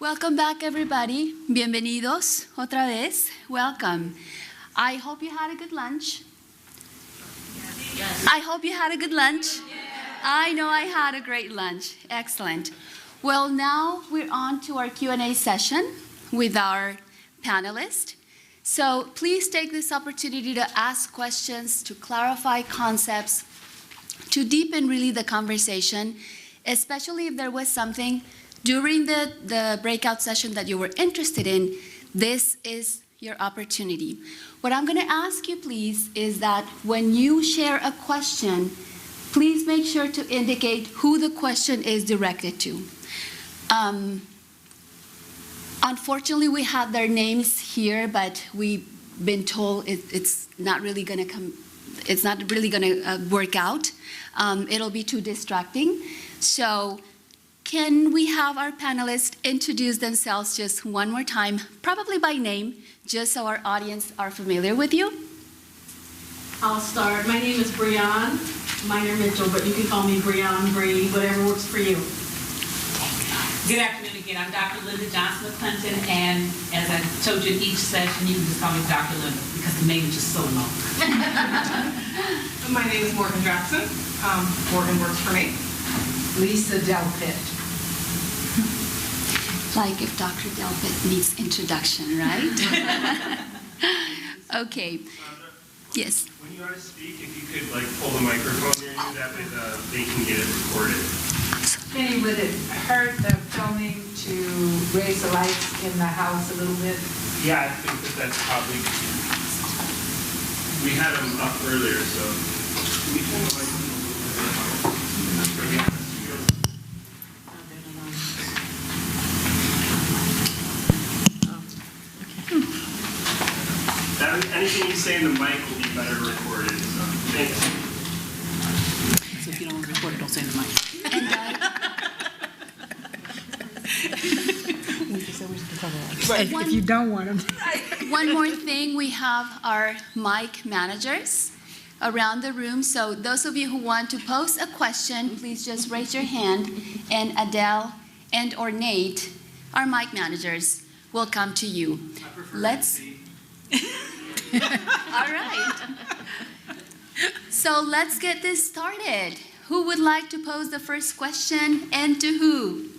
Welcome back, everybody. Bienvenidos otra vez. Welcome. I hope you had a good lunch. Yes. I hope you had a good lunch. Yes. I know I had a great lunch. Excellent. Well, now we're on to our Q&A session with our panelists. So please take this opportunity to ask questions, to clarify concepts, to deepen really the conversation, especially if there was something during the breakout session that you were interested in. This is your opportunity. What I'm going to ask you, please, is that when you share a question, please make sure to indicate who the question is directed to. Unfortunately, we have their names here, but we've been told it's not really going to come. It's not really going to work out. It'll be too distracting. So can we have our panelists introduce themselves just one more time, probably by name, just so our audience are familiar with you? I'll start. My name is Brione, minor Mitchell, but you can call me Brione, Bree, whatever works for you. Good afternoon again. I'm Dr. Linda Johnson-McClinton, and as I told you in each session, you can just call me Dr. Linda because the name is just so long. My name is Morgan Jackson. Morgan works for me. Lisa Delpit. Like if Dr. Delpit needs introduction, right? Okay. Yes. When you want to speak, if you could pull the microphone near you, that way they can get it recorded. Penny, would it hurt the filming to raise the lights in the house a little bit? Yeah, I think that's probably. We had them up earlier, so we pull the lights in a little bit. Anything you say in the mic will be better recorded. So thanks. So if you don't want to record it, don't say in the mic. If you don't want them. One more thing, we have our mic managers around the room. So those of you who want to pose a question, please just raise your hand, and Adele and or Nate, our mic managers, will come to you. Let's. All right. So let's get this started. Who would like to pose the first question, and to who?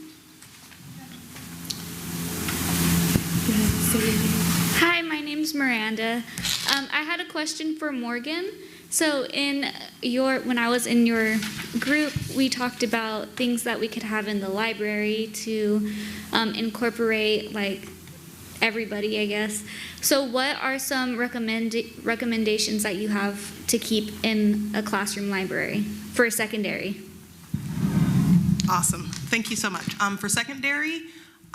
Hi, my name's Miranda. I had a question for Morgan. So when I was in your group, we talked about things that we could have in the library to incorporate everybody, I guess. So what are some recommendations that you have to keep in a classroom library for secondary? Awesome. Thank you so much. For secondary,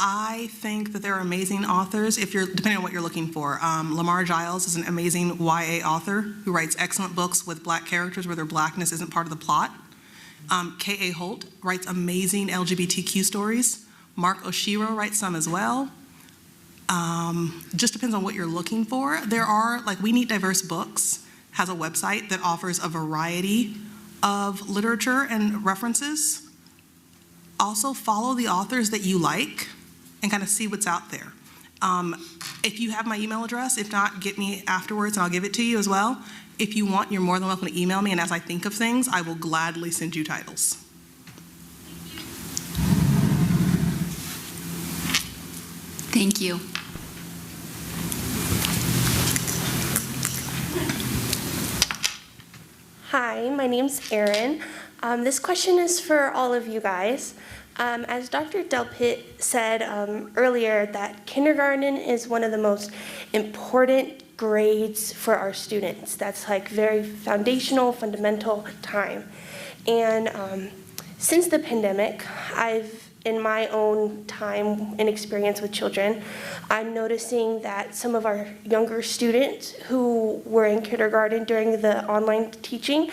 I think that there are amazing authors, depending on what you're looking for. Lamar Giles is an amazing YA author who writes excellent books with Black characters where their Blackness isn't part of the plot. K.A. Holt writes amazing LGBTQ stories. Mark Oshiro writes some as well. Just depends on what you're looking for. There are, We Need Diverse Books has a website that offers a variety of literature and references. Also, follow the authors that you like and kind of see what's out there. If you have my email address, if not, get me afterwards and I'll give it to you as well. If you want, you're more than welcome to email me, and as I think of things, I will gladly send you titles. Thank you. Hi, my name's Erin. This question is for all of you guys. As Dr. Delpit said earlier, that kindergarten is one of the most important grades for our students. That's very foundational, fundamental time. And since the pandemic, in my own time and experience with children, I'm noticing that some of our younger students who were in kindergarten during the online teaching,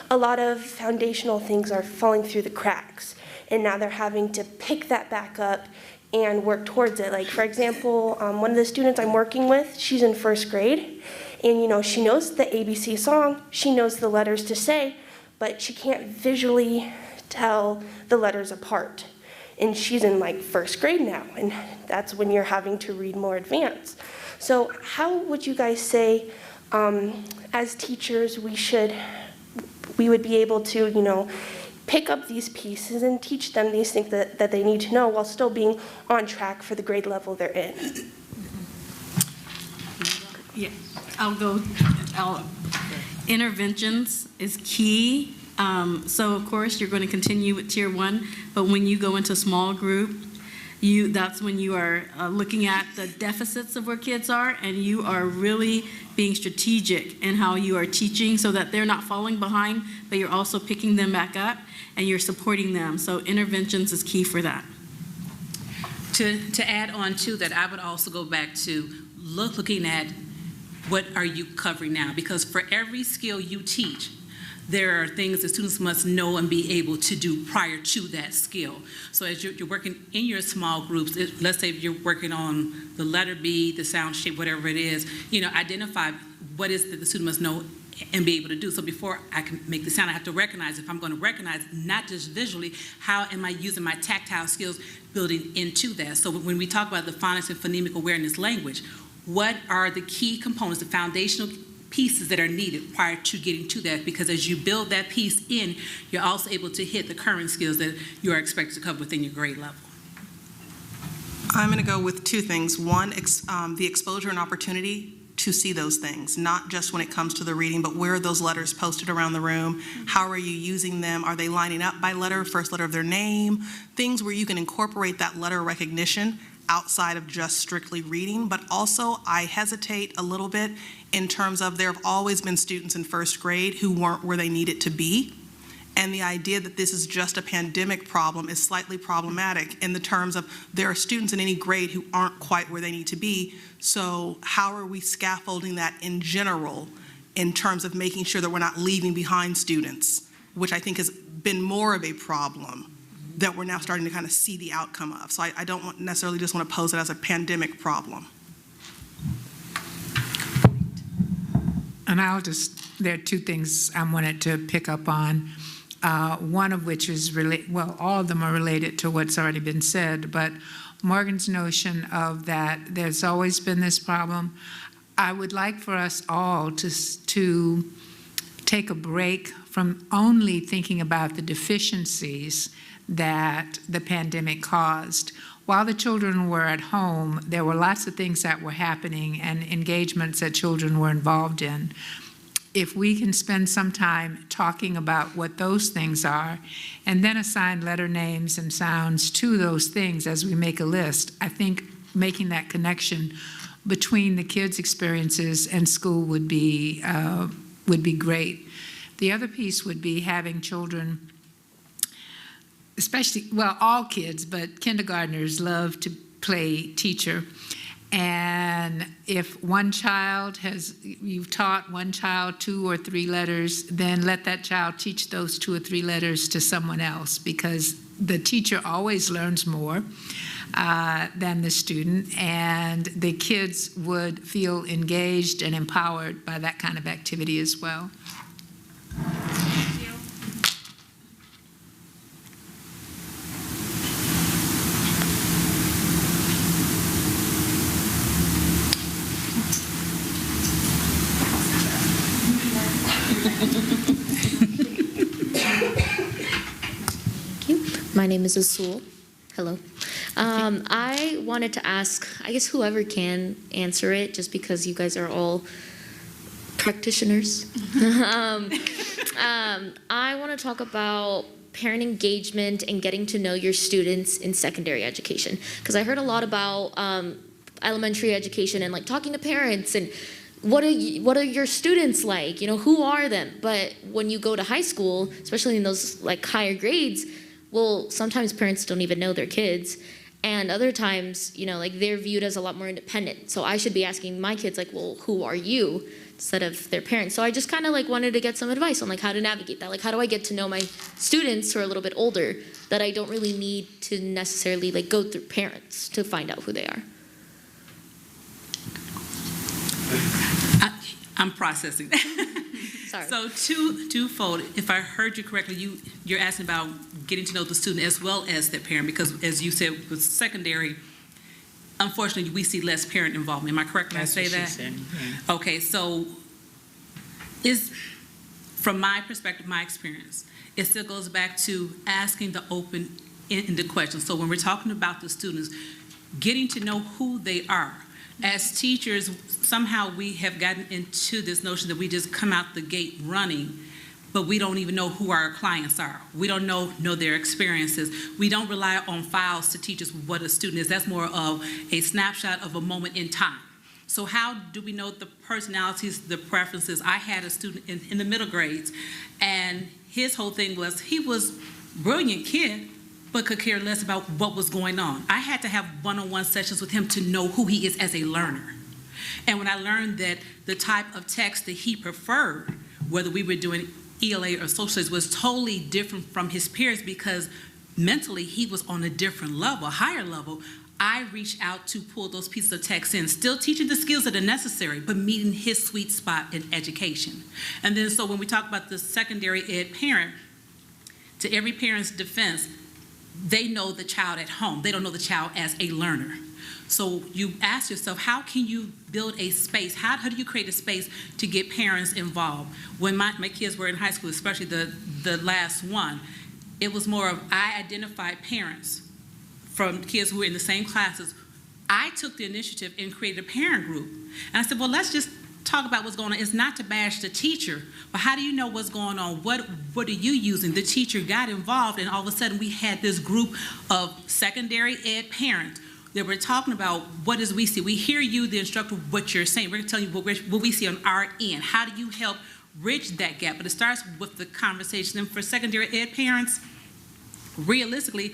a lot of foundational things are falling through the cracks. And now they're having to pick that back up and work towards it. For example, one of the students I'm working with, she's in first grade, and she knows the ABC song, she knows the letters to say, but she can't visually tell the letters apart. and she's in like first grade now, and that's when you're having to read more advanced. So how would you guys say, as teachers, we would be able to, you know, pick up these pieces and teach them these things that they need to know while still being on track for the grade level they're in? Yeah, interventions is key. So of course you're going to continue with tier 1, but when you go into small group, that's when you are looking at the deficits of where kids are, and you are really being strategic in how you are teaching so that they're not falling behind, but you're also picking them back up and you're supporting them. So interventions is key for that. To add on to that, I would also go back to looking at what are you covering now, because for every skill you teach, there are things that students must know and be able to do prior to that skill. So as you're working in your small groups, let's say if you're working on the letter B, the sound shape, whatever it is, you know, identify what is that the student must know and be able to do. So before I can make the sound, I have to recognize, if I'm going to recognize not just visually, how am I using my tactile skills building into that? So when we talk about the phonics and phonemic awareness language, what are the key components, the foundational pieces that are needed prior to getting to that? Because as you build that piece in, you're also able to hit the current skills that you are expected to cover within your grade level. I'm going to go with two things. One, the exposure and opportunity to see those things, not just when it comes to the reading, but where are those letters posted around the room? How are you using them? Are they lining up by letter, first letter of their name? Things where you can incorporate that letter recognition outside of just strictly reading. But also, I hesitate a little bit in terms of there have always been students in first grade who weren't where they needed to be. And the idea that this is just a pandemic problem is slightly problematic in the terms of there are students in any grade who aren't quite where they need to be. So how are we scaffolding that in general in terms of making sure that we're not leaving behind students, which I think has been more of a problem that we're now starting to kind of see the outcome of. So I don't necessarily just want to pose it as a pandemic problem. And there are two things I wanted to pick up on. One of which is all of them are related to what's already been said, but Morgan's notion of that there's always been this problem. I would like for us all to take a break from only thinking about the deficiencies that the pandemic caused. While the children were at home, there were lots of things that were happening and engagements that children were involved in. If we can spend some time talking about what those things are and then assign letter names and sounds to those things as we make a list, I think making that connection between the kids' experiences and school would be great. The other piece would be having children, especially, well, all kids, but kindergartners love to play teacher. And if one child you've taught one child 2 or 3 letters, then let that child teach those 2 or 3 letters to someone else, because the teacher always learns more than the student, and the kids would feel engaged and empowered by that kind of activity as well. My name is Azul. Hello. I wanted to ask, I guess whoever can answer it, just because you guys are all practitioners. I want to talk about parent engagement and getting to know your students in secondary education, because I heard a lot about elementary education and like talking to parents and what are your students like? You know, who are them? But when you go to high school, especially in those like higher grades, well, sometimes parents don't even know their kids, and other times, you know, like they're viewed as a lot more independent. So I should be asking my kids like, well, who are you? Instead of their parents. So I just kind of like wanted to get some advice on like how to navigate that. Like, how do I get to know my students who are a little bit older that I don't really need to necessarily like go through parents to find out who they are? I'm processing. Sorry. So twofold. If I heard you correctly, you're asking about getting to know the student as well as their parent, because as you said with secondary, unfortunately we see less parent involvement. Am I correct when I say that? Yeah. Okay, so from my perspective, my experience, it still goes back to asking the open-ended questions. So when we're talking about the students, getting to know who they are. As teachers, somehow we have gotten into this notion that we just come out the gate running, but we don't even know who our clients are. We don't know their experiences. We don't rely on files to teach us what a student is. That's more of a snapshot of a moment in time. So how do we know the personalities, the preferences? I had a student in the middle grades, and his whole thing was he was a brilliant kid, but could care less about what was going on. I had to have one-on-one sessions with him to know who he is as a learner. And when I learned that the type of text that he preferred, whether we were doing ELA or social studies, was totally different from his peers because mentally he was on a different level, a higher level, I reached out to pull those pieces of text in, still teaching the skills that are necessary, but meeting his sweet spot in education. And then so when we talk about the secondary ed parent, to every parent's defense, they know the child at home. They don't know the child as a learner. So you ask yourself, how can you build a space? How do you create a space to get parents involved? When my kids were in high school, especially the last one, it was more of I identified parents from kids who were in the same classes. I took the initiative and created a parent group. And I said, well, let's just talk about what's going on. It's not to bash the teacher, but how do you know what's going on? What are you using? The teacher got involved, and all of a sudden we had this group of secondary ed parents that were talking about what does we see. We hear you, the instructor, what you're saying. We're going to tell you what we see on our end. How do you help bridge that gap? But it starts with the conversation. And for secondary ed parents, realistically,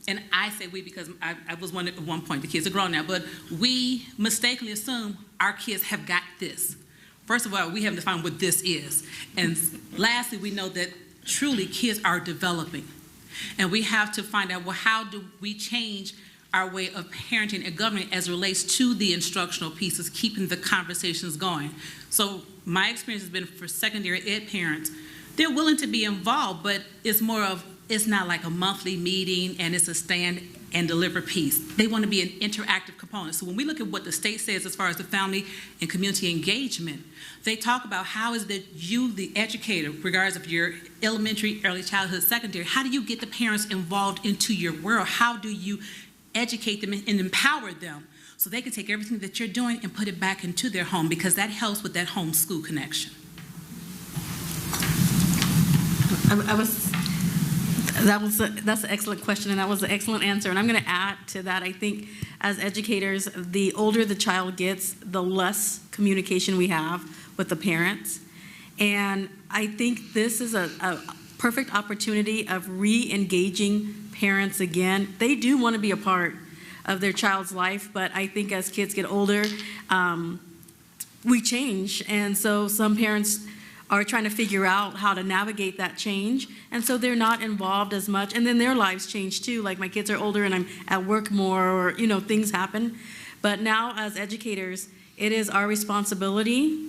and I say we because I was one at one point, the kids are grown now, but we mistakenly assume our kids have got this. First of all, we haven't defined what this is. And lastly, we know that truly kids are developing. And we have to find out, well, how do we change our way of parenting and governing as it relates to the instructional pieces, keeping the conversations going. So my experience has been for secondary ed parents, they're willing to be involved, but it's more of, it's not like a monthly meeting and it's a stand and deliver piece. They want to be an interactive component. So when we look at what the state says as far as the family and community engagement, they talk about how is that you, the educator, regardless of your elementary, early childhood, secondary, how do you get the parents involved into your world? How do you educate them and empower them so they can take everything that you're doing and put it back into their home, because that helps with that home-school connection. That's an excellent question, and that was an excellent answer. And I'm going to add to that. I think as educators, the older the child gets, the less communication we have with the parents. And I think this is a perfect opportunity of re-engaging parents again. They do want to be a part of their child's life, but I think as kids get older, we change. And so some parents are trying to figure out how to navigate that change, and so they're not involved as much, and then their lives change too. Like my kids are older and I'm at work more, or things happen. But now as educators, it is our responsibility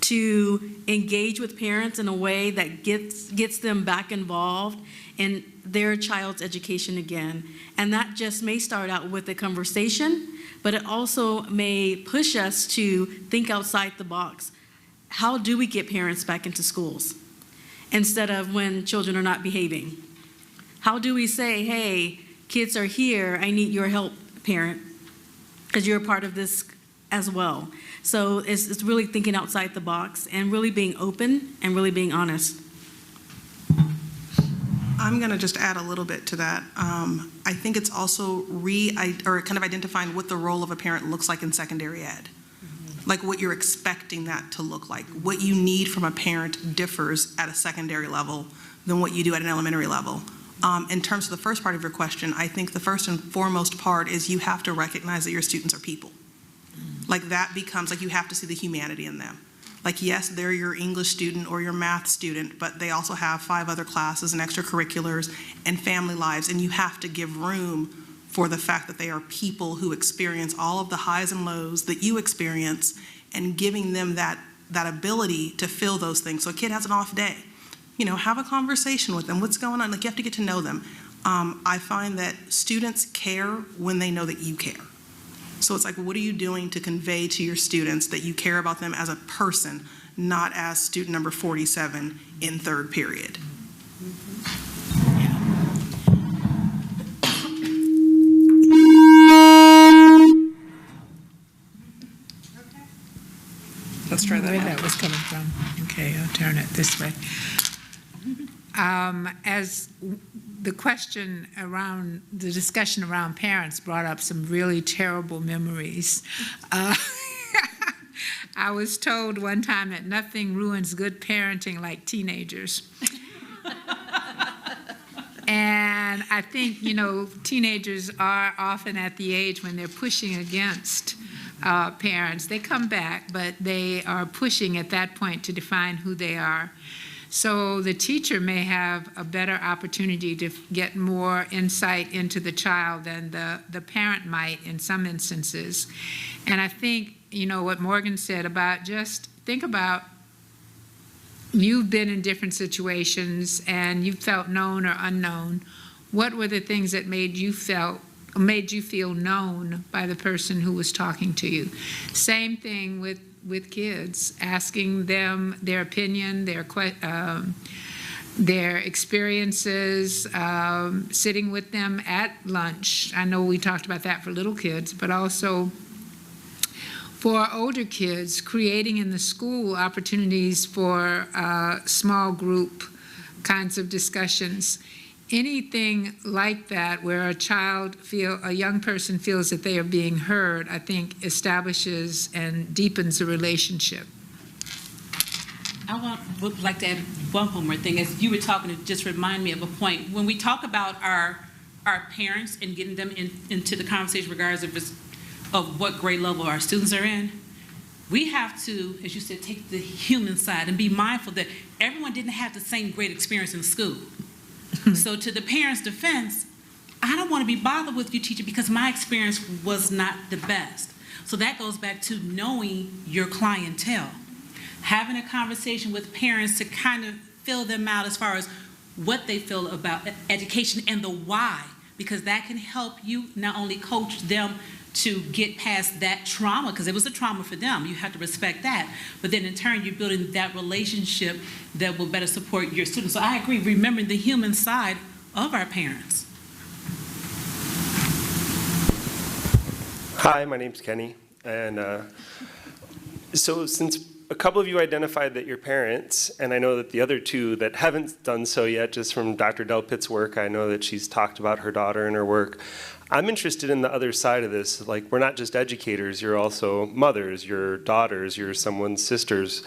to engage with parents in a way that gets them back involved in their child's education again. And that just may start out with a conversation, but it also may push us to think outside the box. How do we get parents back into schools instead of when children are not behaving? How do we say, hey, kids are here, I need your help, parent, because you're a part of this as well. So it's really thinking outside the box and really being open and really being honest. I'm going to just add a little bit to that. I think it's also kind of identifying what the role of a parent looks like in secondary ed. Like what you're expecting that to look like. What you need from a parent differs at a secondary level than what you do at an elementary level. In terms of the first part of your question, I think the first and foremost part is you have to recognize that your students are people. Like that becomes like you have to see the humanity in them. Like yes, they're your English student or your math student, but they also have 5 other classes and extracurriculars and family lives, and you have to give room for the fact that they are people who experience all of the highs and lows that you experience, and giving them that that ability to feel those things. So a kid has an off day, have a conversation with them. What's going on? Like, you have to get to know them. I find that students care when they know that you care. So it's like, what are you doing to convey to your students that you care about them as a person, not as student number 47 in third period? Let's try that. Where that was coming from. Okay, I'll turn it this way. As the question around, the discussion around parents brought up some really terrible memories. I was told one time that nothing ruins good parenting like teenagers. And I think, teenagers are often at the age when they're pushing against parents. They come back, but they are pushing at that point to define who they are. So the teacher may have a better opportunity to get more insight into the child than the parent might in some instances. And I think, what Morgan said about just think about, you've been in different situations and you felt known or unknown. What were the things that made you feel known by the person who was talking to you? Same thing with kids, asking them their opinion, their experiences, sitting with them at lunch. I know we talked about that for little kids, but also for older kids, creating in the school opportunities for small group kinds of discussions. Anything like that where a young person feels that they are being heard, I think establishes and deepens a relationship. Would like to add one more thing. As you were talking, it just reminded me of a point. When we talk about our parents and getting them into the conversation regardless of what grade level our students are in, we have to, as you said, take the human side and be mindful that everyone didn't have the same great experience in school. So to the parents' defense, I don't want to be bothered with you, teacher, because my experience was not the best. So that goes back to knowing your clientele. Having a conversation with parents to kind of fill them out as far as what they feel about education and the why, because that can help you not only coach them to get past that trauma, because it was a trauma for them. You have to respect that. But then in turn, you're building that relationship that will better support your students. So I agree, remembering the human side of our parents. Hi, my name's Kenny. And so since a couple of you identified that you're parents, and I know that the other two that haven't done so yet, just from Dr. Delpit's work, I know that she's talked about her daughter and her work. I'm interested in the other side of this. Like, we're not just educators, you're also mothers, you're daughters, you're someone's sisters.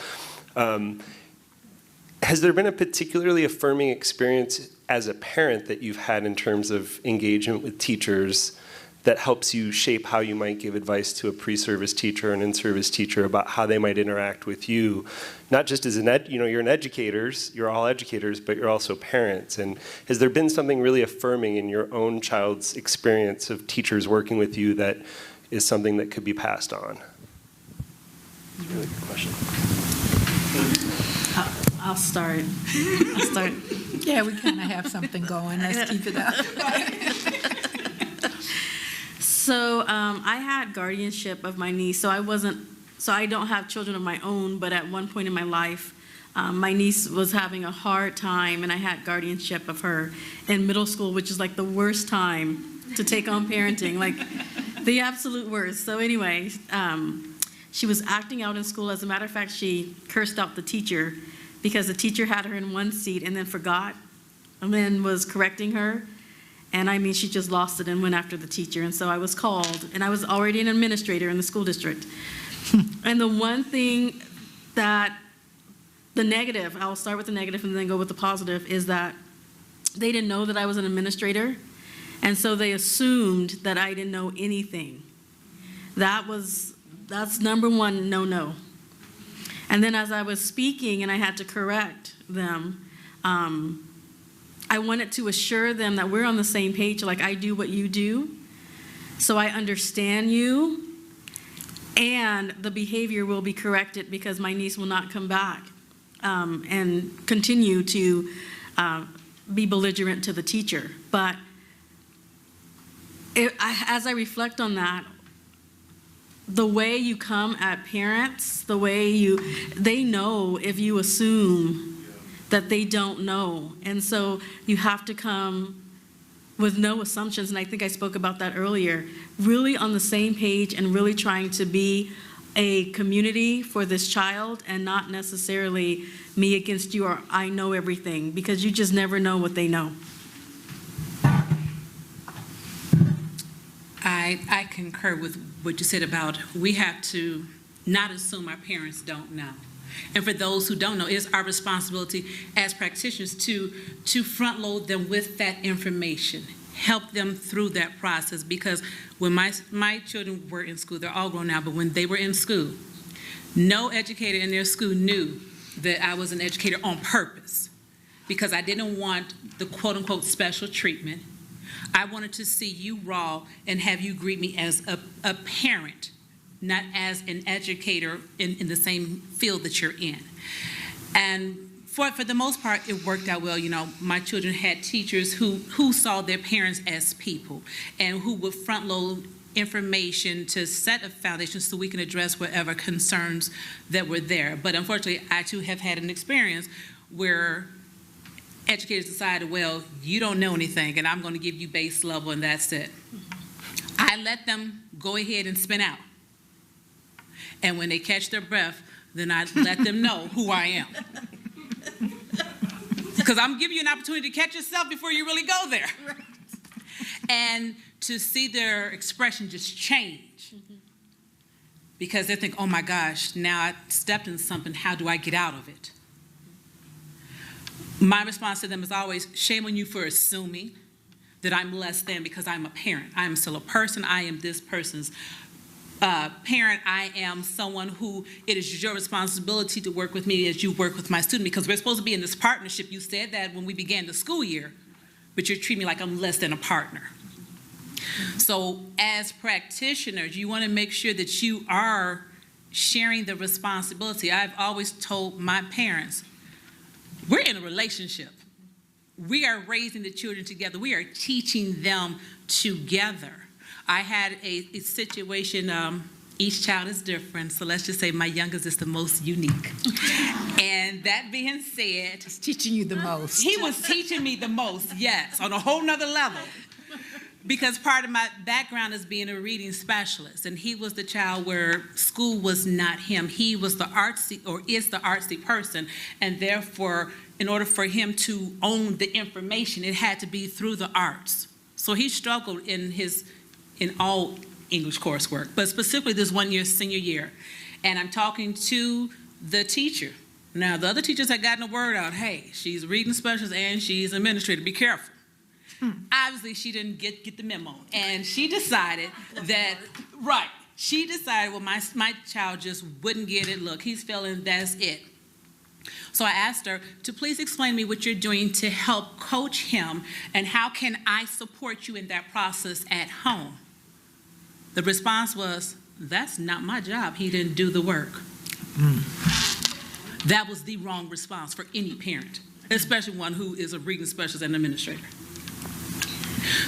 Has there been a particularly affirming experience as a parent that you've had in terms of engagement with teachers that helps you shape how you might give advice to a pre-service teacher or an in-service teacher about how they might interact with you? Not just as you're an educators, you're all educators, but you're also parents. And has there been something really affirming in your own child's experience of teachers working with you that is something that could be passed on? That's a really good question. I'll start. Yeah, we kind of have something going. Let's keep it up. So I had guardianship of my niece. So I don't have children of my own, but at one point in my life, my niece was having a hard time, and I had guardianship of her in middle school, which is like the worst time to take on parenting, like the absolute worst. So anyway, she was acting out in school. As a matter of fact, she cursed out the teacher because the teacher had her in one seat and then forgot and then was correcting her. And I mean, she just lost it and went after the teacher. And so I was called, and I was already an administrator in the school district. And the one thing that, the negative, I'll start with the negative and then go with the positive, is that they didn't know that I was an administrator. And so they assumed that I didn't know anything. That's number one no-no. And then as I was speaking and I had to correct them, I wanted to assure them that we're on the same page, like I do what you do, so I understand you, and the behavior will be corrected because my niece will not come back and continue to be belligerent to the teacher. But as I reflect on that, the way you come at parents, the way they know if you assume that they don't know. And so you have to come with no assumptions, and I think I spoke about that earlier, really on the same page and really trying to be a community for this child and not necessarily me against you or I know everything, because you just never know what they know. I concur with what you said about we have to not assume our parents don't know. And for those who don't know, it's our responsibility as practitioners to front load them with that information, help them through that process. Because when my children were in school, they're all grown now, but when they were in school, no educator in their school knew that I was an educator on purpose, because I didn't want the quote-unquote special treatment. I wanted to see you raw and have you greet me as a parent, not as an educator in the same field that you're in. And for the most part, it worked out well. You know, my children had teachers who saw their parents as people and who would front load information to set a foundation so we can address whatever concerns that were there. But unfortunately, I too have had an experience where educators decided, well, you don't know anything and I'm going to give you base level and that's it. I let them go ahead and spin out. And when they catch their breath, then I let them know who I am. Because I'm giving you an opportunity to catch yourself before you really go there. Right. And to see their expression just change. Because they think, oh my gosh, now I stepped in something, how do I get out of it? My response to them is always, shame on you for assuming that I'm less than because I'm a parent. I am still a person. I am this person's parent. I am someone who it is your responsibility to work with me as you work with my student, because we're supposed to be in this partnership. You said that when we began the school year, but you're treating me like I'm less than a partner. So as practitioners, you want to make sure that you are sharing the responsibility. I've always told my parents, we're in a relationship. We are raising the children together. We are teaching them together. I had a situation, each child is different, so let's just say my youngest is the most unique. And that being said, He's teaching you the most. He was teaching me the most, yes, on a whole nother level. Because part of my background is being a reading specialist, and he was the child where school was not him. He was the artsy, or is the artsy person, and therefore, in order for him to own the information, it had to be through the arts. So he struggled in all English coursework, but specifically this 1 year, senior year. And I'm talking to the teacher. Now, the other teachers had gotten the word out, hey, she's a reading specialist and she's an administrator, be careful. Obviously, she didn't get the memo. And she decided that, right, she decided, well, my child just wouldn't get it. Look, he's failing, that's it. So I asked her to please explain to me what you're doing to help coach him, and how can I support you in that process at home? The response was, that's not my job. He didn't do the work. That was the wrong response for any parent, especially one who is a reading specialist and administrator.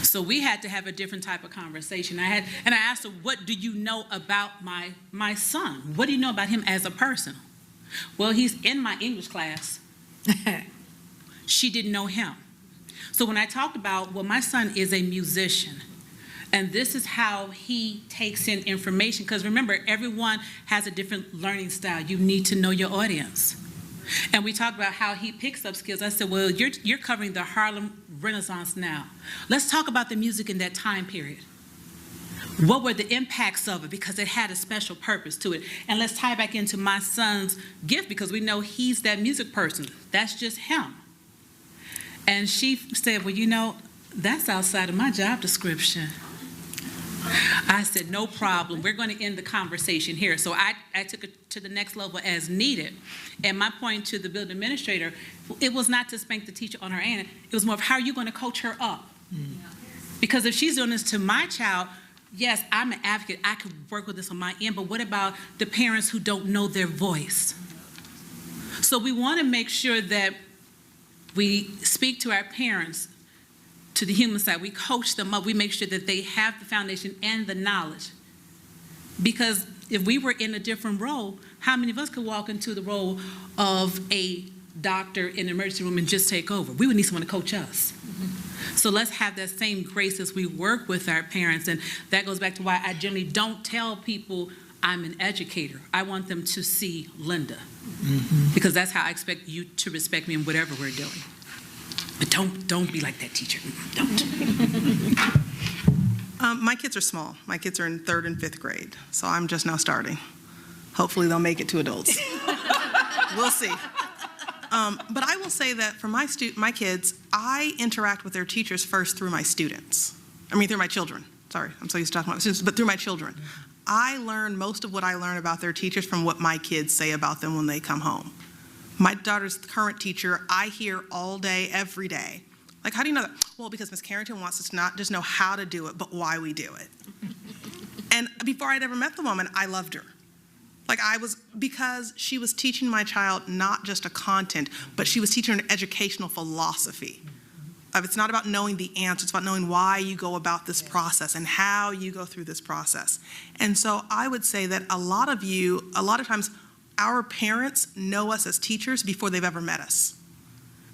So we had to have a different type of conversation. I asked her, what do you know about my son? What do you know about him as a person? Well, he's in my English class. She didn't know him. So when I talked about, well, my son is a musician, and this is how he takes in information, because remember, everyone has a different learning style. You need to know your audience. And we talked about how he picks up skills. I said, well, you're covering the Harlem Renaissance now. Let's talk about the music in that time period. What were the impacts of it? Because it had a special purpose to it. And let's tie back into my son's gift, because we know he's that music person. That's just him. And she said, well, you know, that's outside of my job description. I said, no problem. We're going to end the conversation here. So I took it to the next level as needed. And my point to the building administrator, it was not to spank the teacher on her end. It was more of, how are you going to coach her up? Because if she's doing this to my child, yes, I'm an advocate, I could work with this on my end, but what about the parents who don't know their voice? So we want to make sure that we speak to our parents, to the human side. We coach them up. We make sure that they have the foundation and the knowledge. Because if we were in a different role, how many of us could walk into the role of a doctor in the emergency room and just take over? We would need someone to coach us. So let's have that same grace as we work with our parents. And that goes back to why I generally don't tell people I'm an educator. I want them to see Linda. Because that's how I expect you to respect me in whatever we're doing. But don't be like that, teacher. Don't. My kids are small. My kids are in 3rd and 5th grade, so I'm just now starting. Hopefully they'll make it to adults. We'll see. But I will say that for my kids, I interact with their teachers first through my students. Through my children. Sorry, I'm so used to talking about students, but through my children. I learn most of what I learn about their teachers from what my kids say about them when they come home. My daughter's current teacher, I hear all day, every day. Like, how do you know that? Well, because Miss Carrington wants us to not just know how to do it, but why we do it. And before I'd ever met the woman, I loved her. Because she was teaching my child not just a content, but she was teaching an educational philosophy. It's not about knowing the answer, it's about knowing why you go about this process and how you go through this process. And so I would say that a lot of times, our parents know us as teachers before they've ever met us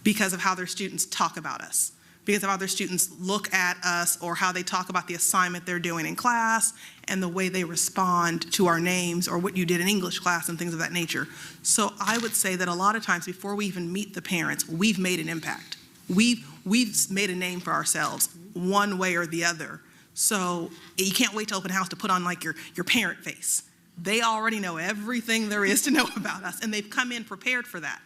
because of how their students talk about us, because of how their students look at us or how they talk about the assignment they're doing in class and the way they respond to our names or what you did in English class and things of that nature. So I would say that a lot of times before we even meet the parents, we've made an impact. We've made a name for ourselves one way or the other. So you can't wait to open house to put on like your parent face. They already know everything there is to know about us, and they've come in prepared for that.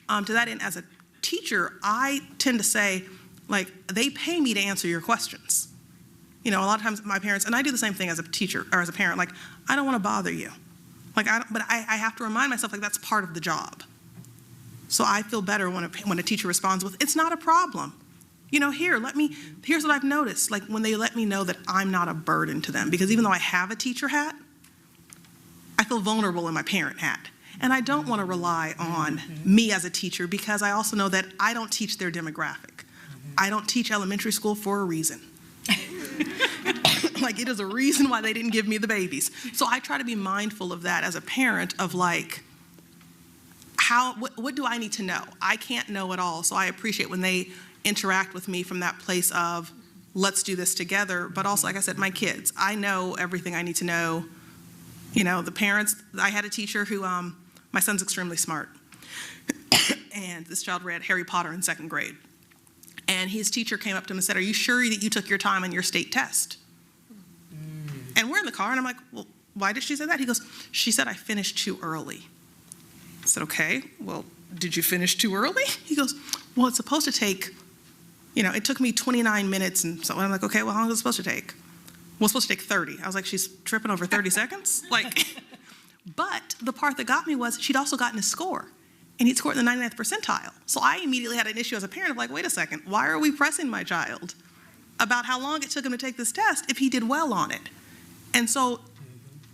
To that end, as a teacher, I tend to say, like, they pay me to answer your questions. A lot of times my parents, and I do the same thing as a teacher or as a parent, like, I don't want to bother you. But I have to remind myself, like, that's part of the job. So I feel better when a teacher responds with, it's not a problem. Here's what I've noticed, like when they let me know that I'm not a burden to them, because even though I have a teacher hat, I feel vulnerable in my parent hat. And I don't want to rely on me as a teacher because I also know that I don't teach their demographic. I don't teach elementary school for a reason. Like, it is a reason why they didn't give me the babies. So I try to be mindful of that as a parent of like, what do I need to know? I can't know it all. So I appreciate when they interact with me from that place of, let's do this together. But also, like I said, my kids, I know everything I need to know. The parents, I had a teacher who, my son's extremely smart. And this child read Harry Potter in 2nd grade. And his teacher came up to him and said, are you sure that you took your time on your state test? And we're in the car, and I'm like, well, why did she say that? He goes, she said I finished too early. I said, okay, well, did you finish too early? He goes, well, it's supposed to take, it took me 29 minutes. And so I'm like, okay, well, how long is it supposed to take? Well, it's supposed to take 30. I was like, she's tripping over 30 seconds? But the part that got me was she'd also gotten a score, and he'd scored in the 99th percentile. So I immediately had an issue as a parent of like, wait a second, why are we pressing my child about how long it took him to take this test if he did well on it? And so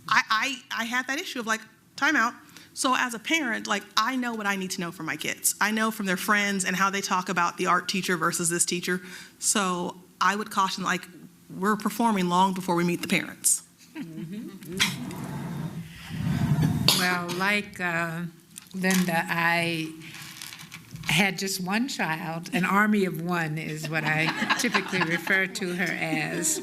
I had that issue of like, time out. So as a parent, like, I know what I need to know from my kids. I know from their friends and how they talk about the art teacher versus this teacher. So I would caution, like, we're performing long before we meet the parents. Well, like Linda, I had just one child. An army of one is what I typically refer to her as.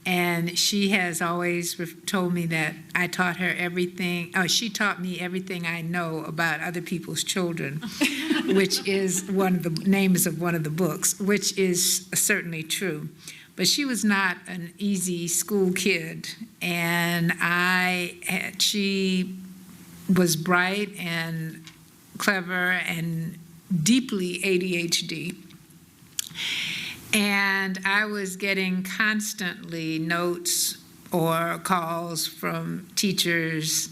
And she has always told me that I taught her everything, she taught me everything I know about other people's children, which is one of the names of one of the books, which is certainly true. But she was not an easy school kid, and she was bright and clever and deeply ADHD. And I was getting constantly notes or calls from teachers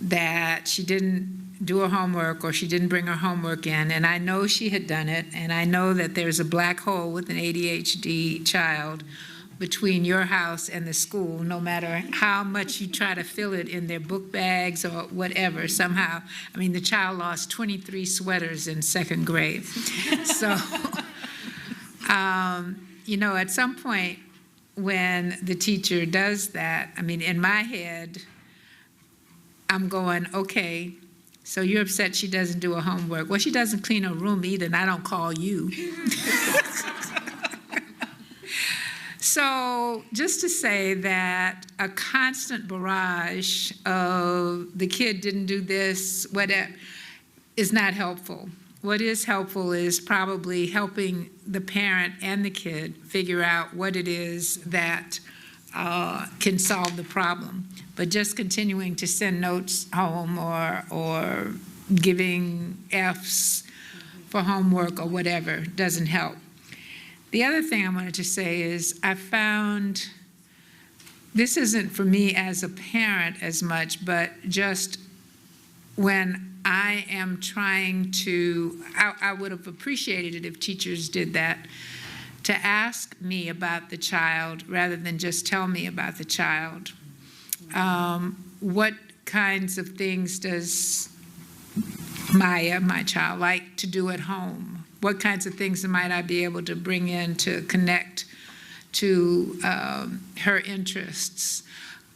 that she didn't do her homework or she didn't bring her homework in. And I know she had done it, and I know that there's a black hole with an ADHD child. between your house and the school, no matter how much you try to fill it in their book bags or whatever, somehow. I mean, the child lost 23 sweaters in second grade. So, you know, at some point when the teacher does that, I mean, in my head, I'm going, okay, so you're upset she doesn't do her homework. Well, she doesn't clean her room either, and I don't call you. So just to say that a constant barrage of the kid didn't do this, whatever, is not helpful. What is helpful is probably helping the parent and the kid figure out what it is that can solve the problem. But just continuing to send notes home or giving Fs for homework or whatever doesn't help. The other thing I wanted to say is I found, this isn't for me as a parent as much, but just when I am trying to, I would have appreciated it if teachers did that, to ask me about the child rather than just tell me about the child. What kinds of things does Maya, my child, like to do at home? What kinds of things might I be able to bring in to connect to her interests?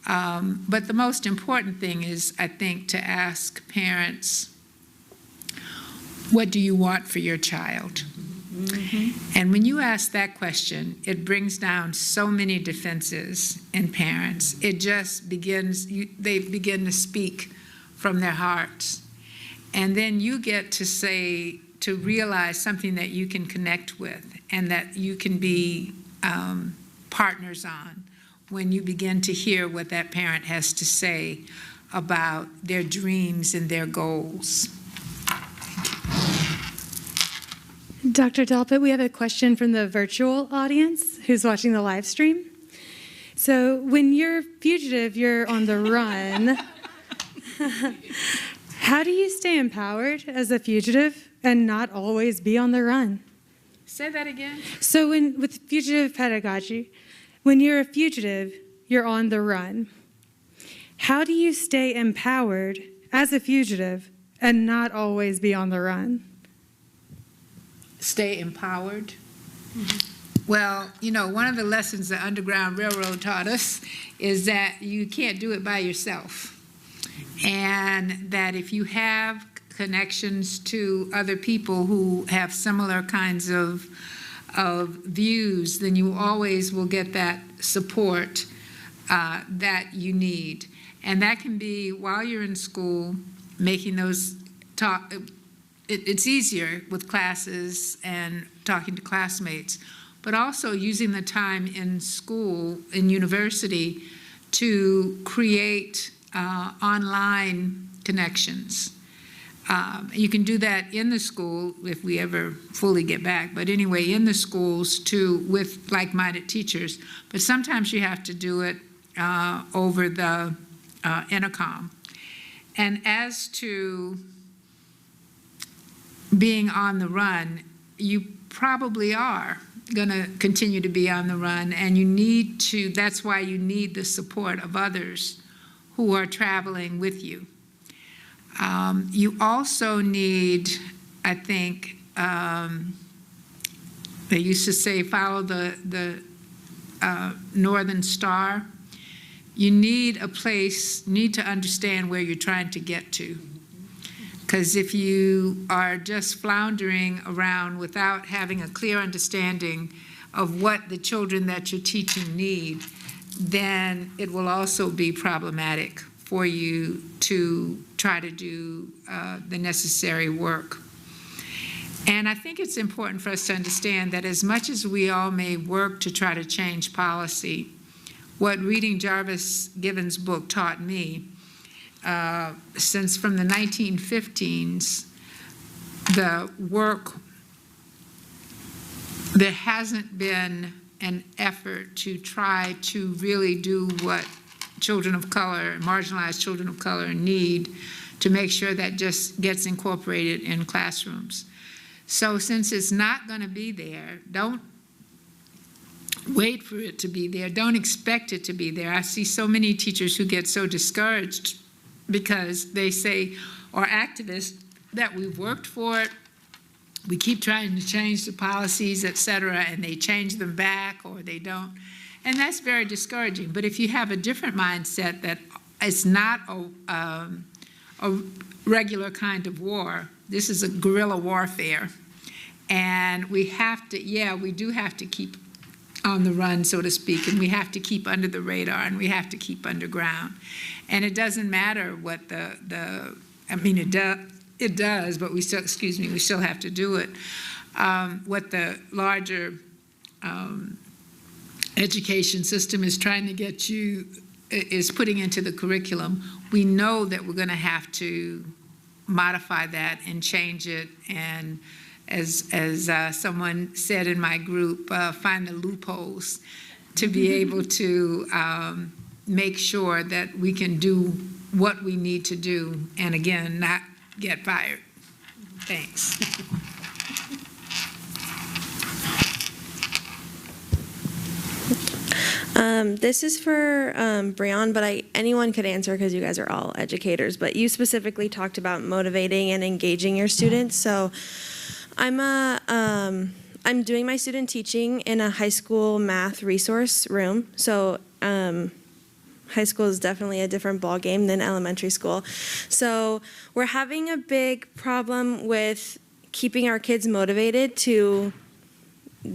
But the most important thing is, I think, to ask parents, what do you want for your child? Mm-hmm. And when you ask that question, it brings down so many defenses in parents. It just begins, they begin to speak from their hearts. And then you get to say, to realize something that you can connect with and that you can be partners on when you begin to hear what that parent has to say about their dreams and their goals. Dr. Delpit, we have a question from the virtual audience who's watching the live stream. So when you're fugitive, you're on the run. How do you stay empowered as a fugitive and not always be on the run? Say that again. So with fugitive pedagogy, when you're a fugitive, you're on the run. How do you stay empowered as a fugitive and not always be on the run? Stay empowered? Mm-hmm. Well, you know, one of the lessons the Underground Railroad taught us is that you can't do it by yourself. And that if you have connections to other people who have similar kinds of views, then you always will get that support that you need. And that can be while you're in school, making those talk. It's easier with classes and talking to classmates, but also using the time in school, in university, to create online connections. You can do that in the school if we ever fully get back, but anyway, in the schools too, with like-minded teachers. But sometimes you have to do it over the intercom. And as to being on the run, you probably are going to continue to be on the run, and you need to, that's why you need the support of others who are traveling with you. You also need, I think, they used to say, follow the Northern Star. You need a place, need to understand where you're trying to get to. Because if you are just floundering around without having a clear understanding of what the children that you're teaching need, then it will also be problematic for you to try to do the necessary work. And I think it's important for us to understand that as much as we all may work to try to change policy, what reading Jarvis Given's book taught me, since from the 1915s, the work, there hasn't been an effort to try to really do what children of color, marginalized children of color need to make sure that just gets incorporated in classrooms. So since it's not going to be there, don't wait for it to be there. Don't expect it to be there. I see so many teachers who get so discouraged because they say, or activists, that we've worked for it, we keep trying to change the policies, et cetera, and they change them back or they don't. And that's very discouraging. But if you have a different mindset that it's not a regular kind of war, this is a guerrilla warfare, and we have to, we do have to keep on the run, so to speak, and we have to keep under the radar, and we have to keep underground. And it doesn't matter what it does, but we still have to do it. What the larger education system is trying to get you, is putting into the curriculum, we know that we're going to have to modify that and change it, and as someone said in my group, find the loopholes to be able to make sure that we can do what we need to do, and again, not get fired. Thanks. This is for Brione, but anyone could answer because you guys are all educators, but you specifically talked about motivating and engaging your students. So I'm doing my student teaching in a high school math resource room. So high school is definitely a different ballgame than elementary school. So we're having a big problem with keeping our kids motivated to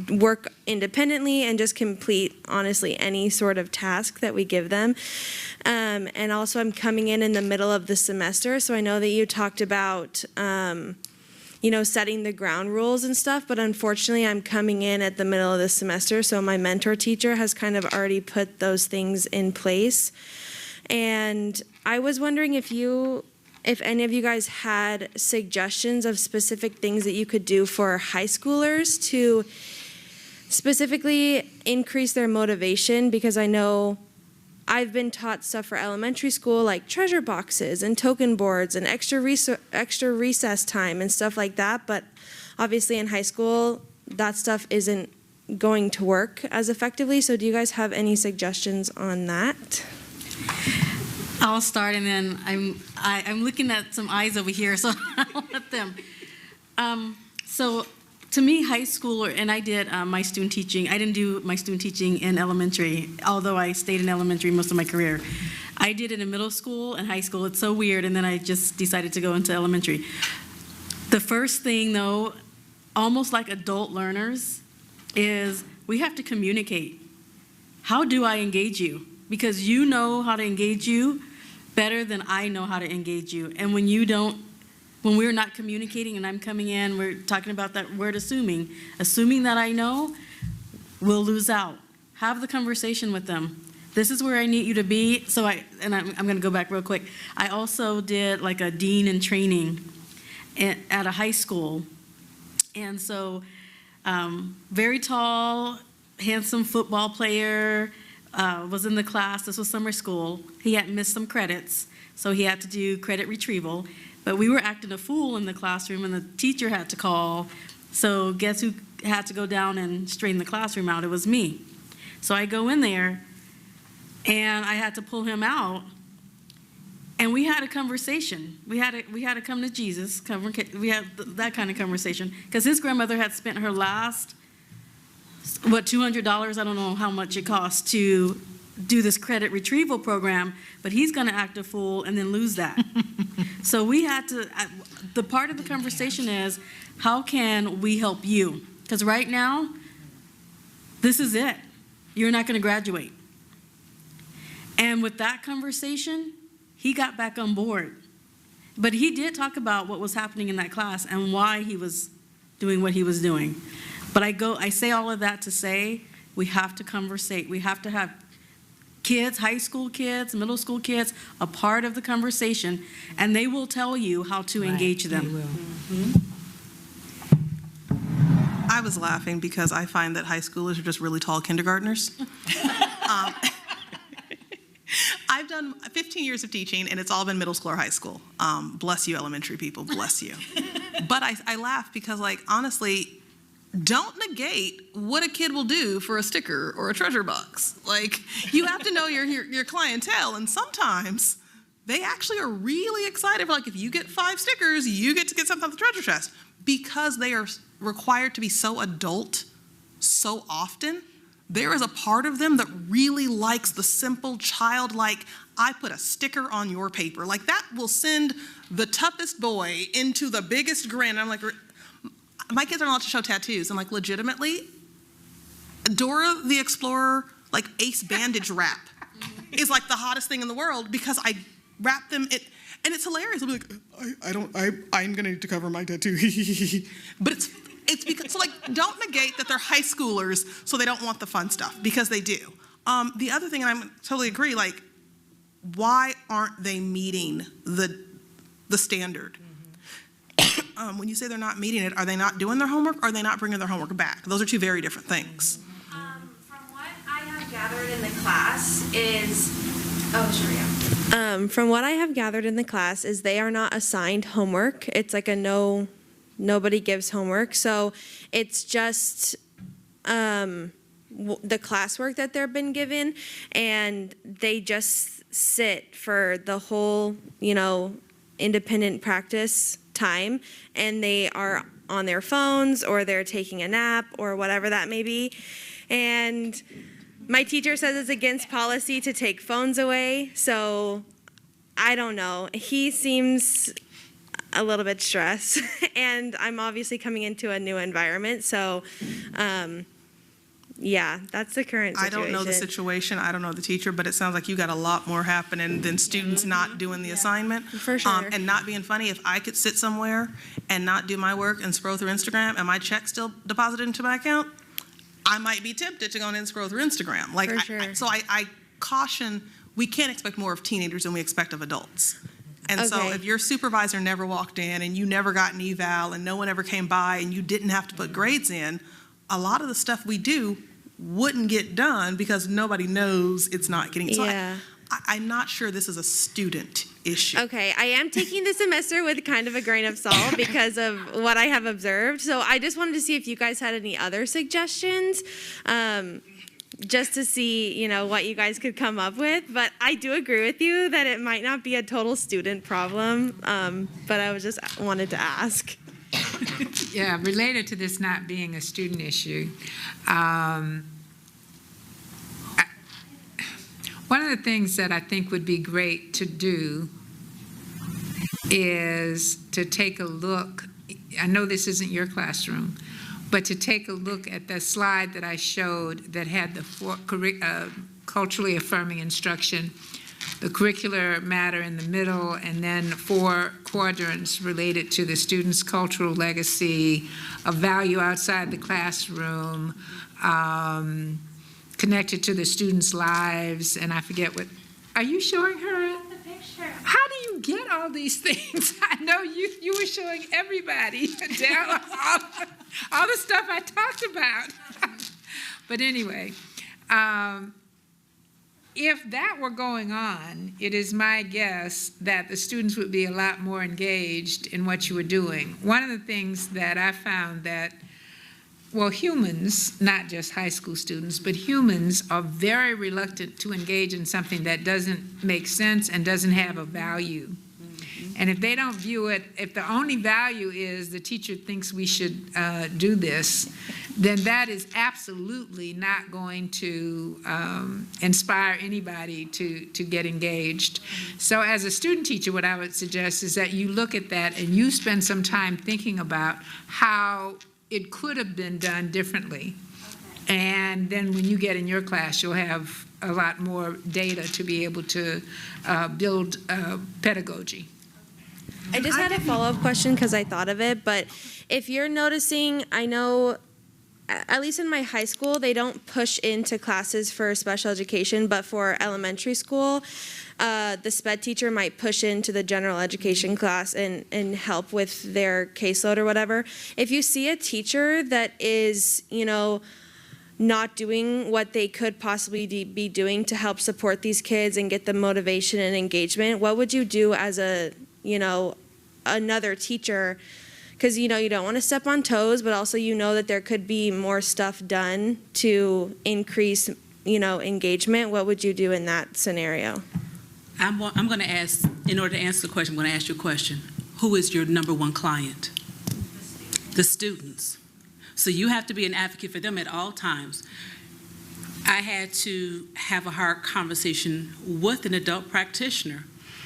work independently and just complete, honestly, any sort of task that we give them. And also I'm coming in the middle of the semester, so I know that you talked about setting the ground rules and stuff, but unfortunately I'm coming in at the middle of the semester, so my mentor teacher has kind of already put those things in place. And I was wondering if any of you guys had suggestions of specific things that you could do for high schoolers to specifically increase their motivation, because I know I've been taught stuff for elementary school like treasure boxes and token boards and extra recess time and stuff like that, but obviously in high school that stuff isn't going to work as effectively. So do you guys have any suggestions on that? I'll start, and then I'm looking at some eyes over here, so I'll let them. So to me, high school, and I did my student teaching. I didn't do my student teaching in elementary, although I stayed in elementary most of my career. I did it in middle school and high school. It's so weird, and then I just decided to go into elementary. The first thing, though, almost like adult learners, is we have to communicate. How do I engage you? Because you know how to engage you better than I know how to engage you. And when we're not communicating and I'm coming in, we're talking about that word assuming that I know, we'll lose out. Have the conversation with them. This is where I need you to be. So I'm going to go back real quick. I also did like a dean in training at a high school. And so very tall, handsome football player, was in the class. This was summer school. He had missed some credits, so he had to do credit retrieval. But we were acting a fool in the classroom, and the teacher had to call. So guess who had to go down and straighten the classroom out? It was me. So I go in there, and I had to pull him out. And we had a conversation. We had to come to Jesus. We had that kind of conversation, because his grandmother had spent her last, $200? I don't know how much it cost to do this credit retrieval program, but he's going to act a fool and then lose that. So we had to, the part of the conversation is, how can we help you? Because right now, this is it. You're not going to graduate. And with that conversation, he got back on board. But he did talk about what was happening in that class and why he was doing what he was doing. But I say all of that to say we have to conversate. We have to have kids, high school kids, middle school kids, a part of the conversation, and they will tell you how to engage them. They will. Mm-hmm. I was laughing because I find that high schoolers are just really tall kindergartners. I've done 15 years of teaching, and it's all been middle school or high school. Bless you, elementary people, bless you. But I laugh because, honestly, don't negate what a kid will do for a sticker or a treasure box. Like, you have to know your clientele, and sometimes they actually are really excited for, like, if you get 5 stickers, you get to get something off the treasure chest, because they are required to be so adult so often. There is a part of them that really likes the simple, childlike, I put a sticker on your paper. Like, that will send the toughest boy into the biggest grin. I'm like, my kids aren't allowed to show tattoos. I'm like, legitimately, Dora the Explorer, like, ace bandage wrap is like the hottest thing in the world, because I wrap them, and it's hilarious. I'll be like, I'm gonna need to cover my tattoo. But it's because, so, like, don't negate that they're high schoolers, so they don't want the fun stuff, because they do. The other thing, and I totally agree, like, why aren't they meeting the standard? When you say they're not meeting it, are they not doing their homework, or are they not bringing their homework back? Those are 2 very different things. From what I have gathered in the class is, from what I have gathered in the class is they are not assigned homework. It's like nobody gives homework. So it's just the classwork that they've been given, and they just sit for the whole, independent practice time, and they are on their phones, or they're taking a nap, or whatever that may be. And my teacher says it's against policy to take phones away, so I don't know. He seems a little bit stressed, and I'm obviously coming into a new environment, so yeah, that's the current situation. I don't know the situation, I don't know the teacher, but it sounds like you got a lot more happening than students not doing the assignment. For sure. And not being funny. If I could sit somewhere and not do my work and scroll through Instagram, and my check still deposited into my account, I might be tempted to go in and scroll through Instagram. Like, For sure. I caution, we can't expect more of teenagers than we expect of adults. And so Okay. if your supervisor never walked in, and you never got an eval, and no one ever came by, and you didn't have to put grades in, a lot of the stuff we do wouldn't get done because nobody knows it's not getting. So Yeah. I'm not sure this is a student issue. Okay, I am taking the semester with kind of a grain of salt because of what I have observed. So I just wanted to see if you guys had any other suggestions, just to see, what you guys could come up with. But I do agree with you that it might not be a total student problem, but I was just wanted to ask. Yeah, related to this not being a student issue, one of the things that I think would be great to do is to take a look. I know this isn't your classroom, but to take a look at the slide that I showed that had the culturally affirming instruction, the curricular matter in the middle, and then 4 quadrants related to the student's cultural legacy, of value outside the classroom, connected to the students' lives, and I forget what. Are you showing her the picture? How do you get all these things? I know you were showing everybody down all the stuff I talked about. But anyway, if that were going on, it is my guess that the students would be a lot more engaged in what you were doing. One of the things that I found that, well, humans, not just high school students, but humans are very reluctant to engage in something that doesn't make sense and doesn't have a value. And if they don't view it, if the only value is the teacher thinks we should do this, then that is absolutely not going to inspire anybody to get engaged. So as a student teacher, what I would suggest is that you look at that and you spend some time thinking about how it could have been done differently. And then when you get in your class, you'll have a lot more data to be able to build pedagogy. I just had a follow-up question because I thought of it, but if you're noticing, I know, at least in my high school, they don't push into classes for special education, but for elementary school, the SPED teacher might push into the general education class and help with their caseload or whatever. If you see a teacher that is, not doing what they could possibly be doing to help support these kids and get the motivation and engagement, what would you do as a, another teacher? because you don't want to step on toes, but also that there could be more stuff done to increase engagement. What would you do in that scenario? I'm going to ask, in order to answer the question, I'm going to ask you a question. Who is your number one client? The students. So you have to be an advocate for them at all times. I had to have a hard conversation with an adult practitioner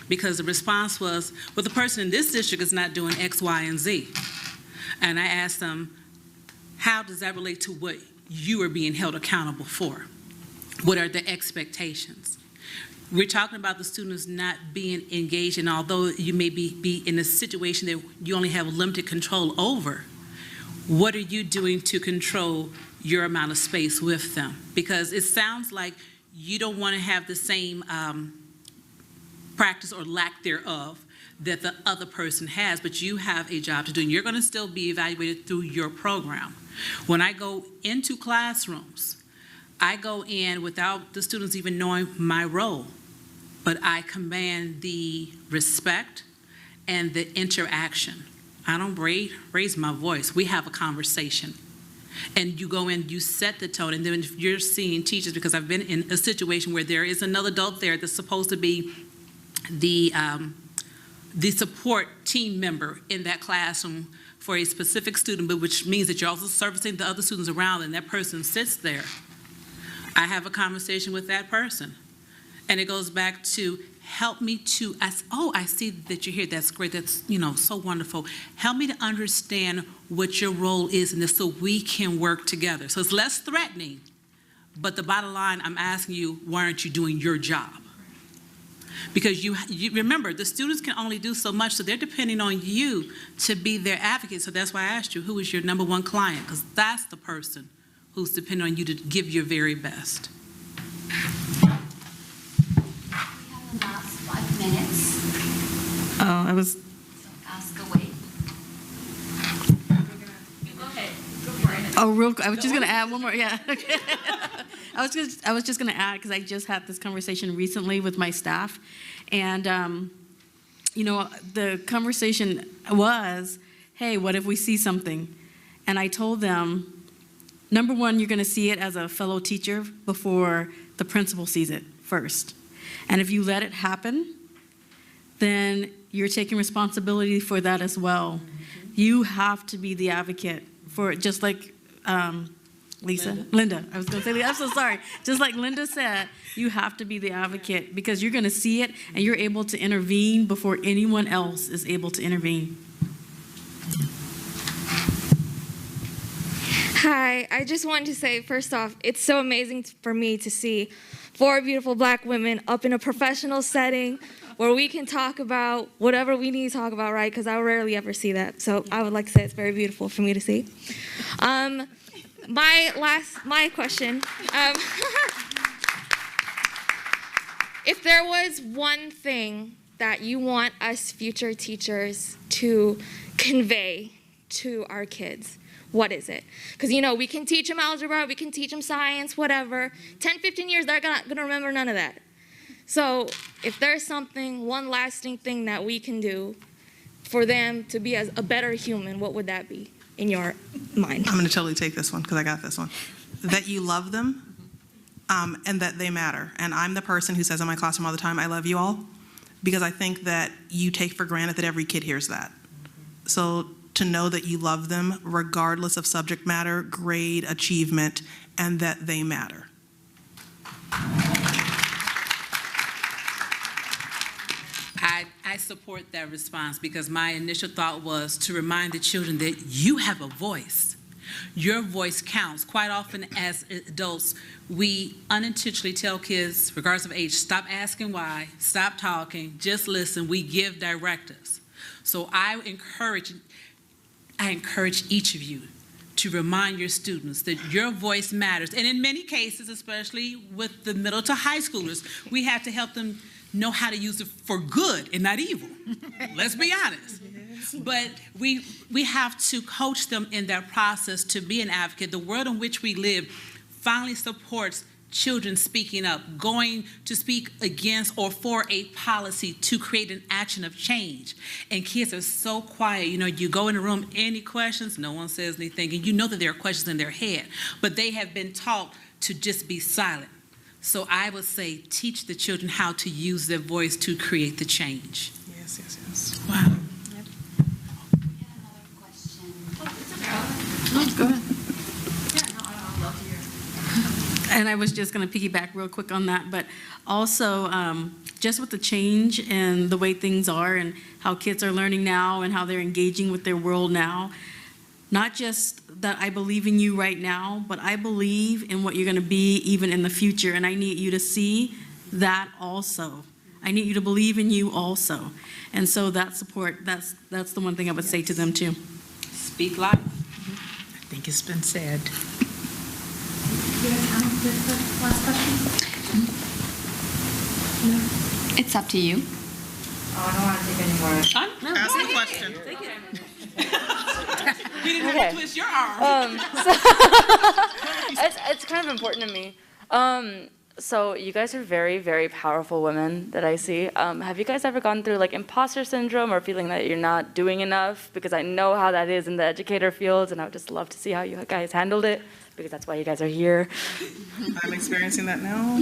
because the response was, well, the person in this district is not doing X, Y, and Z. And I asked them, how does that relate to what you are being held accountable for? What are the expectations? We're talking about the students not being engaged, and although you may be in a situation that you only have limited control over, what are you doing to control your amount of space with them? Because it sounds like you don't want to have the same practice or lack thereof that the other person has, but you have a job to do, and you're going to still be evaluated through your program. When I go into classrooms, I go in without the students even knowing my role, but I command the respect and the interaction. I don't raise my voice. We have a conversation. And you go in, you set the tone, and then if you're seeing teachers, because I've been in a situation where there is another adult there that's supposed to be the support team member in that classroom for a specific student, but which means that you're also servicing the other students around, and that person sits there. I have a conversation with that person. And it goes back to help me to, I see that you're here, that's great, that's so wonderful. Help me to understand what your role is in this so we can work together. So it's less threatening, but the bottom line, I'm asking you, why aren't you doing your job? Because you remember, the students can only do so much, so they're depending on you to be their advocate. So that's why I asked you, who is your number one client? Because that's the person who's depending on you to give your very best. Last 5 minutes. Oh, I was. So ask away. Go ahead. Go for it. Oh, real quick. I was just going to add one more. Yeah. Okay. I was just going to add, because I just had this conversation recently with my staff, and the conversation was, hey, what if we see something? And I told them, number one, you're going to see it as a fellow teacher before the principal sees it first. And if you let it happen, then you're taking responsibility for that as well. You have to be the advocate for it, just like Linda. I was going to say Linda. I'm so sorry. Just like Linda said, you have to be the advocate because you're going to see it and you're able to intervene before anyone else is able to intervene. Hi, I just wanted to say, first off, it's so amazing for me to see 4 beautiful black women up in a professional setting where we can talk about whatever we need to talk about, right? Because I rarely ever see that. So I would like to say it's very beautiful for me to see. My question, if there was one thing that you want us future teachers to convey to our kids, what is it? Because, we can teach them algebra, we can teach them science, whatever. 10, 15 years, they're not going to remember none of that. So if there's one lasting thing that we can do for them to be as a better human, what would that be in your mind? I'm going to totally take this one because I got this one. That you love them and that they matter. And I'm the person who says in my classroom all the time, I love you all, because I think that you take for granted that every kid hears that. So to know that you love them regardless of subject matter, grade, achievement, and that they matter. I support that response because my initial thought was to remind the children that you have a voice. Your voice counts. Quite often as adults, we unintentionally tell kids, regardless of age, stop asking why, stop talking, just listen. We give directives. So I encourage each of you to remind your students that your voice matters. And in many cases, especially with the middle to high schoolers, we have to help them know how to use it for good and not evil. Let's be honest. But we have to coach them in that process to be an advocate. The world in which we live finally supports children speaking up, going to speak against or for a policy to create an action of change. And kids are so quiet. You know, you go in the room, any questions? No one says anything. And you know that there are questions in their head, but they have been taught to just be silent. So I would say teach the children how to use their voice to create the change. Yes, yes, yes. Wow. Go ahead. And I was just going to piggyback real quick on that, but also just with the change and the way things are and how kids are learning now and how they're engaging with their world now, not just that I believe in you right now, but I believe in what you're going to be even in the future, and I need you to see that also. I need you to believe in you also. And so that support, that's the one thing I would say to them too. Speak life. I think it's been said. It's up to you. Oh, I don't want to take any more. Ask the question. We didn't have to twist your arm. It's kind of important to me. So you guys are very, very powerful women that I see. Have you guys ever gone through like imposter syndrome or feeling that you're not doing enough? Because I know how that is in the educator fields, and I would just love to see how you guys handled it, because that's why you guys are here. I'm experiencing that now.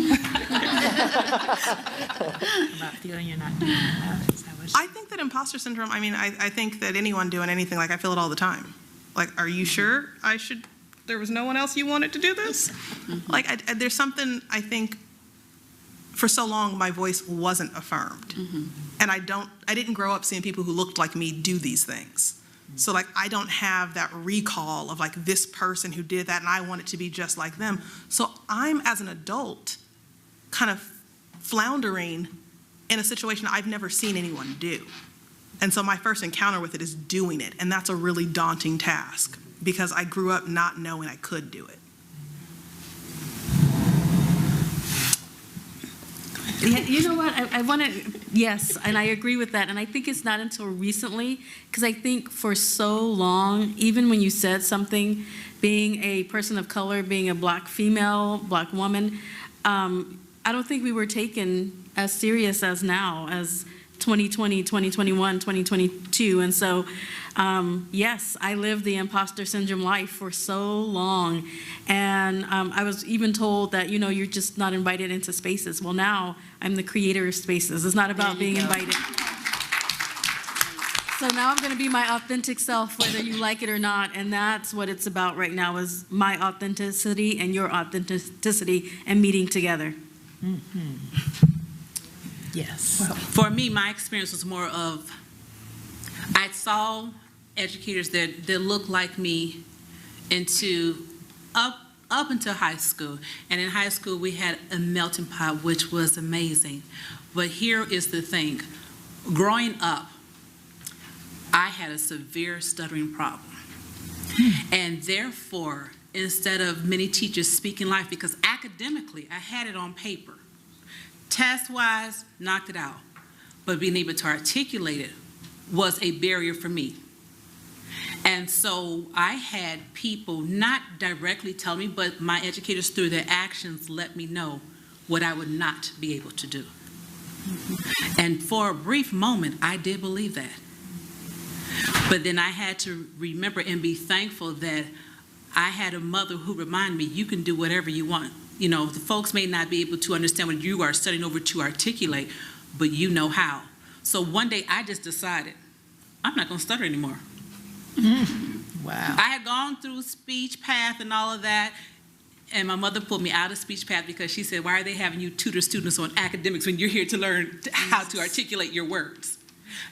About feeling you're not doing enough. Is that what I think that imposter syndrome, I mean, I think that anyone doing anything, like I feel it all the time. Like, are you sure there was no one else you wanted to do this? Like, there's something, I think, for so long, my voice wasn't affirmed. And I didn't grow up seeing people who looked like me do these things. So like, I don't have that recall of like this person who did that and I want it to be just like them. So I'm, as an adult, kind of floundering in a situation I've never seen anyone do. And so my first encounter with it is doing it. And that's a really daunting task because I grew up not knowing I could do it. Yeah, you know what? I want to, yes, and I agree with that. And I think it's not until recently, because I think for so long, even when you said something, being a person of color, being a black female, black woman, I don't think we were taken as serious as now, as 2020, 2021, 2022. And so, yes, I lived the imposter syndrome life for so long. And I was even told that, you know, you're just not invited into spaces. Well, now I'm the creator of spaces. It's not about being invited. So now I'm going to be my authentic self, whether you like it or not. And that's what it's about right now, is my authenticity and your authenticity and meeting together. Yes. Well, for me, my experience was more of, I saw educators that looked like me up until high school. And in high school, we had a melting pot, which was amazing. But here is the thing. Growing up, I had a severe stuttering problem. And therefore, instead of many teachers speaking life, because academically, I had it on paper. Test-wise, knocked it out. But being able to articulate it was a barrier for me. And so I had people not directly tell me, but my educators through their actions let me know what I would not be able to do. And for a brief moment, I did believe that. But then I had to remember and be thankful that I had a mother who reminded me, you can do whatever you want. You know, the folks may not be able to understand what you are studying over to articulate, but you know how. So one day I just decided, I'm not going to stutter anymore. Wow. I had gone through speech path and all of that, and my mother pulled me out of speech path because she said, why are they having you tutor students on academics when you're here to learn how to articulate your words?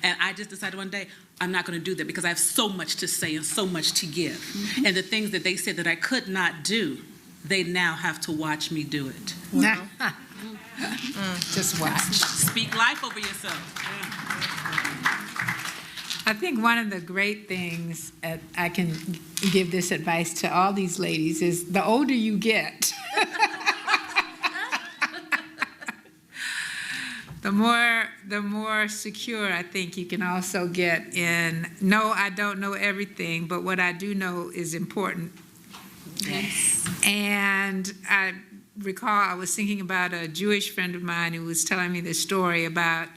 And I just decided one day, I'm not going to do that because I have so much to say and so much to give. And the things that they said that I could not do, they now have to watch me do it. Wow. Just watch. Speak life over yourself. I think one of the great things, I can give this advice to all these ladies, is the older you get, the more secure I think you can also get in, no, I don't know everything, but what I do know is important. Yes. And recall, I was thinking about a Jewish friend of mine who was telling me this story about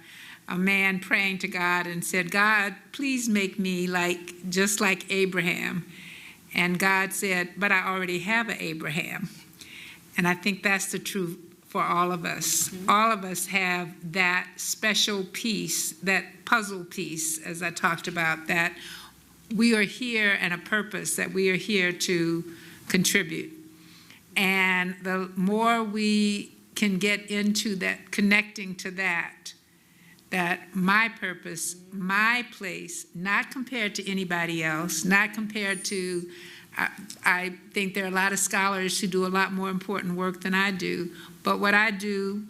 a man praying to God and said, God, please make me just like Abraham. And God said, but I already have an Abraham. And I think that's the truth for all of us. Mm-hmm. All of us have that special piece, that puzzle piece, as I talked about, that we are here and a purpose, that we are here to contribute. And the more we can get into that, connecting to that my purpose, my place, not compared to anybody else, not compared to, I think there are a lot of scholars who do a lot more important work than I do, but what I do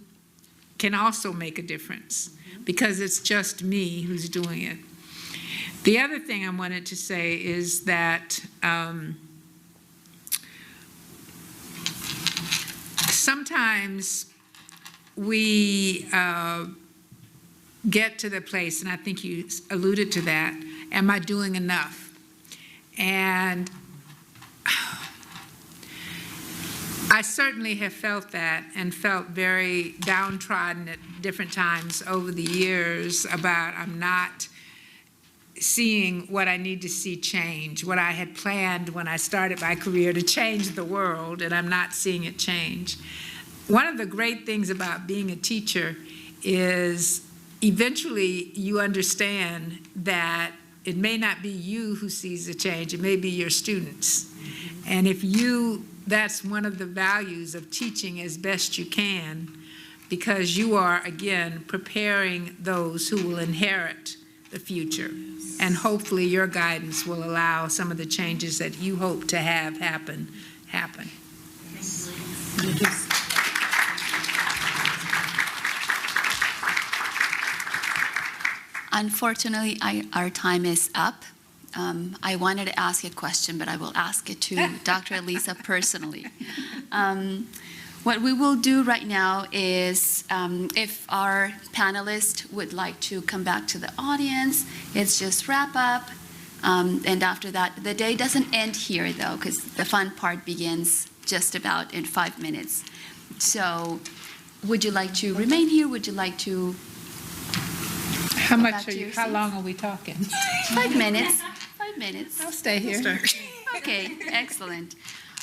can also make a difference because it's just me who's doing it. The other thing I wanted to say is that sometimes we get to the place, and I think you alluded to that, am I doing enough? And I certainly have felt that and felt very downtrodden at different times over the years about I'm not seeing what I need to see change, what I had planned when I started my career to change the world, and I'm not seeing it change. One of the great things about being a teacher is eventually you understand that it may not be you who sees the change, it may be your students. And if that's one of the values of teaching as best you can, because you are, again, preparing those who will inherit the future. And hopefully your guidance will allow some of the changes that you hope to have happen. Thank you. Unfortunately, our time is up. I wanted to ask a question, but I will ask it to Dr. Elisa personally. What we will do right now is, if our panelists would like to come back to the audience, it's just wrap up. And after that, the day doesn't end here, though, because the fun part begins just about in 5 minutes. So would you like to remain here? Would you like to... How long are we talking? 5 minutes. 5 minutes. I'll stay here. Okay, excellent.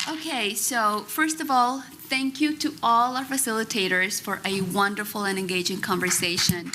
Okay, so first of all, thank you to all our facilitators for a wonderful and engaging conversation.